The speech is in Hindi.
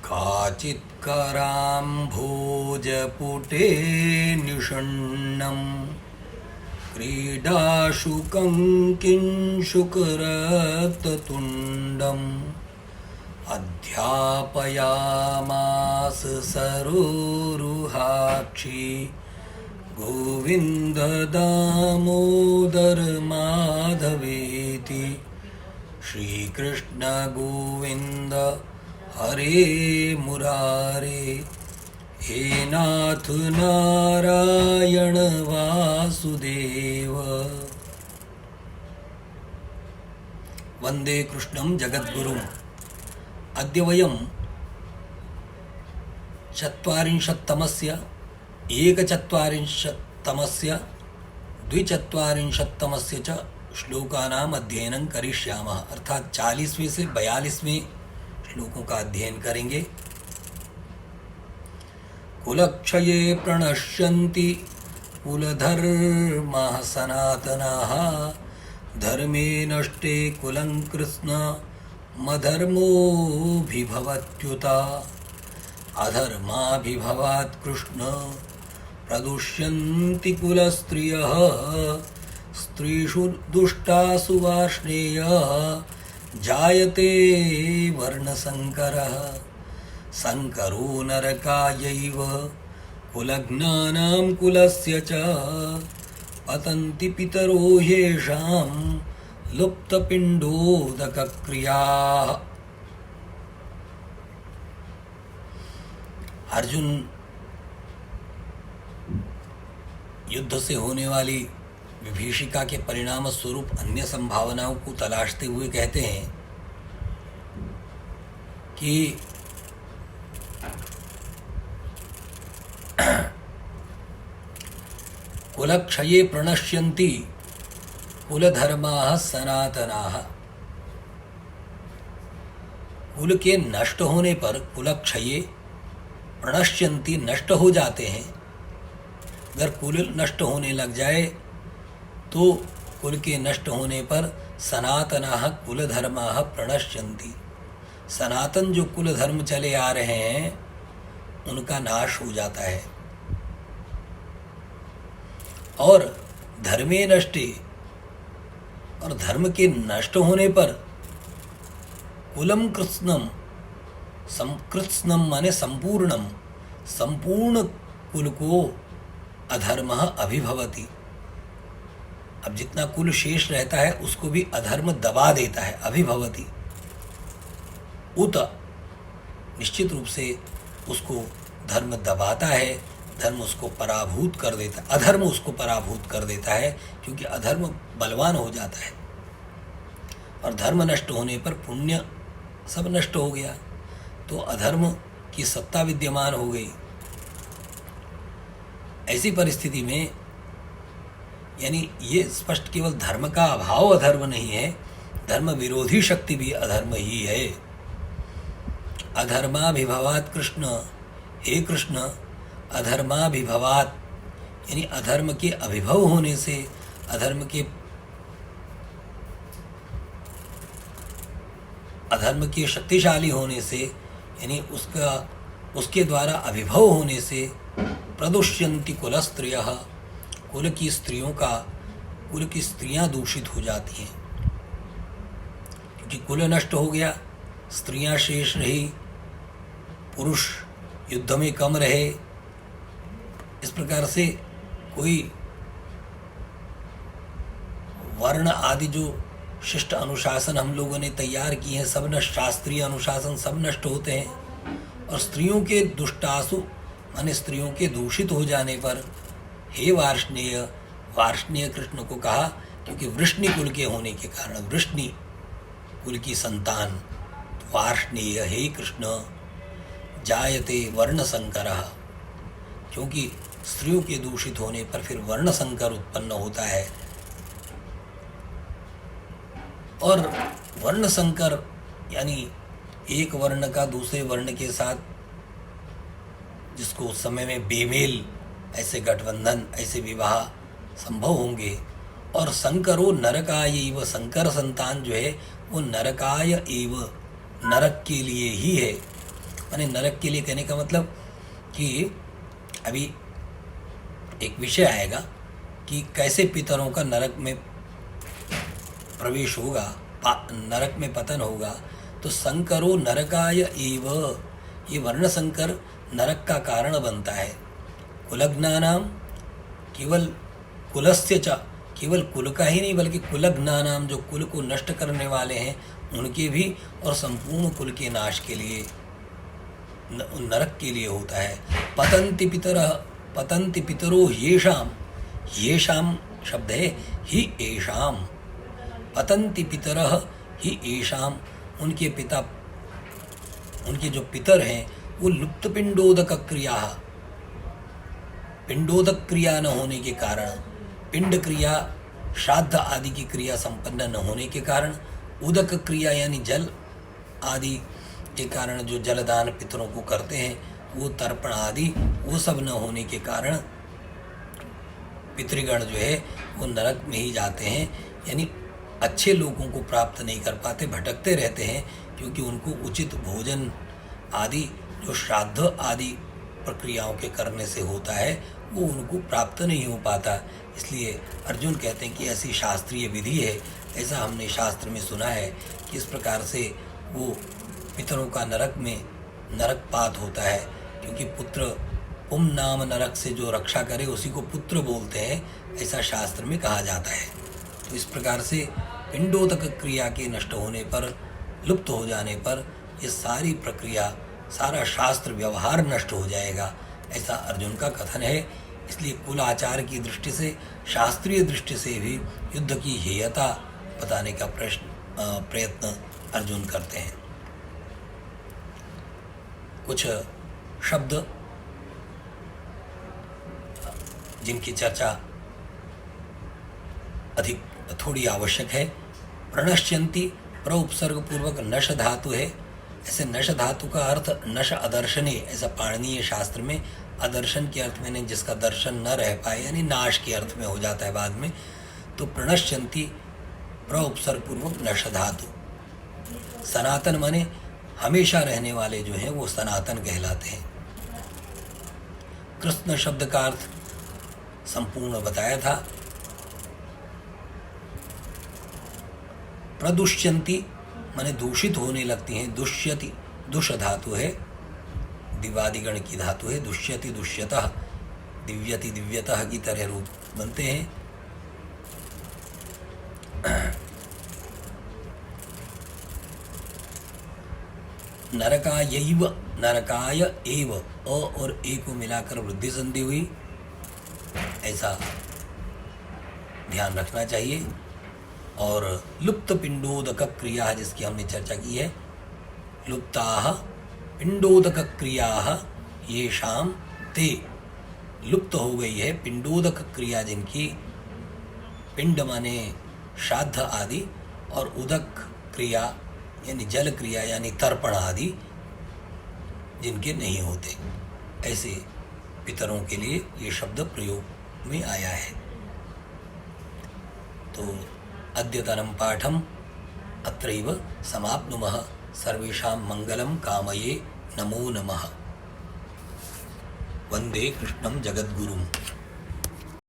काचित्कराम्भोजपुटे निषण्णं क्रीडाशुकं किंशुकरक्ततुण्डम् अध्यापयामास सरोरुहाक्षी गोविन्द दामोदर माधवेति। श्रीकृष्ण गोविन्द हरे मुरारे, हे नाथ नारायण वासुदेव। वंदे कृष्णं जगद्गुरुम्। अद्य वयं चत्वारिंशत्तमस्य एकचत्वारिंशत्तमस्य द्विचत्वारिंशत्तमस्य च श्लोकानाम् अध्ययनं करिष्यामः। अर्थात 40वें से 42वें श्लोकों का अध्ययन करेंगे। कुलक्षये प्रणश्यन्ति कुलधर्माः सनातनाः, धर्मे नष्टे कुलं कृष्ण मधर्मोऽभिभवत्युत। अधर्माभिभवात् कृष्ण प्रदुष्यन्ति कुलस्त्रियः, स्त्रीषु दुष्टासु वार्ष्णेयः जायते वर्णसंकरः। संकरो नरकायैव कुलज्ञानां कुलस्य च, पतन्ति पितरो येषां लुप्तपिण्डोदकक्रियाः। अर्जुन युद्ध से होने वाली विभीषिका के परिणाम स्वरूप अन्य संभावनाओं को तलाशते हुए कहते हैं कि कुलक्षये प्रणश्यन्ति कुलधर्माः सनातनाः। कुल के नष्ट होने पर कुलक्षये प्रणश्यन्ति नष्ट हो जाते हैं। अगर कुल नष्ट होने लग जाए तो कुल के नष्ट होने पर सनातनाः कुलधर्माः प्रणश्यन्ति। सनातन जो कुल धर्म चले आ रहे हैं उनका नाश हो जाता है। और धर्मे नष्टे, और धर्म के नष्ट होने पर कुलम कृत्स्नम, कृत्स्नम माने संपूर्णम, संपूर्ण कुल को अधर्म अभिभवति। अब जितना कुल शेष रहता है उसको भी अधर्म दबा देता है, अभिभवति। उत निश्चित रूप से उसको धर्म दबाता है, धर्म उसको पराभूत कर देता है, अधर्म उसको पराभूत कर देता है, क्योंकि अधर्म बलवान हो जाता है। और धर्म नष्ट होने पर पुण्य सब नष्ट हो गया, तो अधर्म की सत्ता विद्यमान हो गई। ऐसी परिस्थिति में यानी ये स्पष्ट केवल धर्म का अभाव अधर्म नहीं है, धर्म विरोधी शक्ति भी अधर्म ही है। अधर्माभिभवात् कृष्ण, हे कृष्ण अधर्माभिभवात्, यानी अधर्म के अभिभव होने से, अधर्म के शक्तिशाली होने से, यानी उसके द्वारा अभिभव होने से प्रदुष्यन्ति कुलस्त्रियः, कुल की स्त्रियां दूषित हो जाती हैं। क्योंकि कुल नष्ट हो गया, स्त्रियां शेष रही, पुरुष युद्ध में कम रहे। इस प्रकार से कोई वर्ण आदि जो शिष्ट अनुशासन हम लोगों ने तैयार किए हैं, सब नष्ट, शास्त्रीय अनुशासन सब नष्ट होते हैं। और स्त्रियों के दुष्टासु माने स्त्रियों के दूषित हो जाने पर, हे वार्ष्णेय, वार्ष्णेय कृष्ण को कहा क्योंकि वृष्णि कुल के होने के कारण, वृष्णि कुल की संतान वार्ष्णेय, हे कृष्ण जायते वर्ण संकरः, क्योंकि स्त्रियों के दूषित होने पर फिर वर्ण संकर उत्पन्न होता है। और वर्ण संकर यानी एक वर्ण का दूसरे वर्ण के साथ, जिसको उस समय में बेमेल, ऐसे गठबंधन, ऐसे विवाह संभव होंगे। और संकरो नरकाय एव, संकर संतान जो है वो नरकाय एव, नरक के लिए ही है। माने नरक के लिए कहने का मतलब कि अभी एक विषय आएगा कि कैसे पितरों का नरक में प्रवेश होगा, नरक में पतन होगा। तो संकरो नरकाय एव, ये वर्ण संकर नरक का कारण बनता है। कुलग्नानाम, केवल कुलस्य च, केवल कुल का ही नहीं बल्कि कुलग्नानाम, जो कुल को नष्ट करने वाले हैं उनके भी, और संपूर्ण कुल के नाश के लिए, नरक के लिए होता है। पतंति पितरो येषाम, येषाम शब्द है ही येषाम, पतंति पितरः ही येषाम, उनके पिता, उनके जो पितर हैं वो लुप्त पिंडोदक क्रिया, पिंडोदक क्रिया न होने के कारण, पिंड क्रिया श्राद्ध आदि की क्रिया संपन्न न होने के कारण, उदक क्रिया यानी जल आदि के कारण जो जलदान पितरों को करते हैं, वो तर्पण आदि वो सब न होने के कारण पितृगण जो है वो नरक में ही जाते हैं, यानी अच्छे लोगों को प्राप्त नहीं कर पाते, भटकते रहते हैं, क्योंकि उनको उचित भोजन आदि जो श्राद्ध आदि प्रक्रियाओं के करने से होता है वो उनको प्राप्त नहीं हो पाता। इसलिए अर्जुन कहते हैं कि ऐसी शास्त्रीय विधि है, ऐसा हमने शास्त्र में सुना है कि इस प्रकार से वो पितरों का नरक में नरकपात होता है, क्योंकि पुत्र पुम नाम नरक से जो रक्षा करे उसी को पुत्र बोलते हैं, ऐसा शास्त्र में कहा जाता है। तो इस प्रकार से पिंडोदक क्रिया के नष्ट होने पर, लुप्त हो जाने पर ये सारी प्रक्रिया, सारा शास्त्र व्यवहार नष्ट हो जाएगा, ऐसा अर्जुन का कथन है। इसलिए कुल आचार की दृष्टि से, शास्त्रीय दृष्टि से भी युद्ध की हेयता बताने का प्रयत्न अर्जुन करते हैं। कुछ शब्द जिनकी चर्चा अधिक थोड़ी आवश्यक है। प्रणश्यंती प्र उपसर्ग पूर्वक नश धातु है। ऐसे नश धातु का अर्थ नश अदर्शने, ऐसा पाणिनीय शास्त्र में अदर्शन के अर्थ में नहीं, जिसका दर्शन न रह पाए, यानी नाश के अर्थ में हो जाता है बाद में। तो प्रणश्यंती प्र उपसर्ग पूर्वक नश धातु। सनातन माने हमेशा रहने वाले जो हैं वो सनातन कहलाते हैं। कृष्ण शब्द का अर्थ संपूर्ण बताया था। प्रदुष्यंती माने दूषित होने लगती हैं। दुष्यति दुष धातु है, दिवादिगण की धातु है। दुष्यति दुष्यतः, दिव्यति दिव्यतः की तरह रूप बनते हैं। नरकायैव, नरकाय एव, अ और ए को मिलाकर वृद्धि संधि हुई, ऐसा ध्यान रखना चाहिए। और लुप्त पिंडोदक क्रिया जिसकी हमने चर्चा की है, लुप्ताः पिंडोदक क्रियाः येषां ते, लुप्त हो गई है पिंडोदक क्रिया जिनकी, पिंड माने श्राद्ध आदि, और उदक क्रिया यानी जल क्रिया यानी तर्पण आदि जिनके नहीं होते, ऐसे पितरों के लिए ये शब्द प्रयोग में आया है। तो अद्यतनं पाठम अत्रैव समाप्नुमः। सर्वेषां मंगलं कामये। नमो नमः। वंदे कृष्णं जगद्गुरुम्।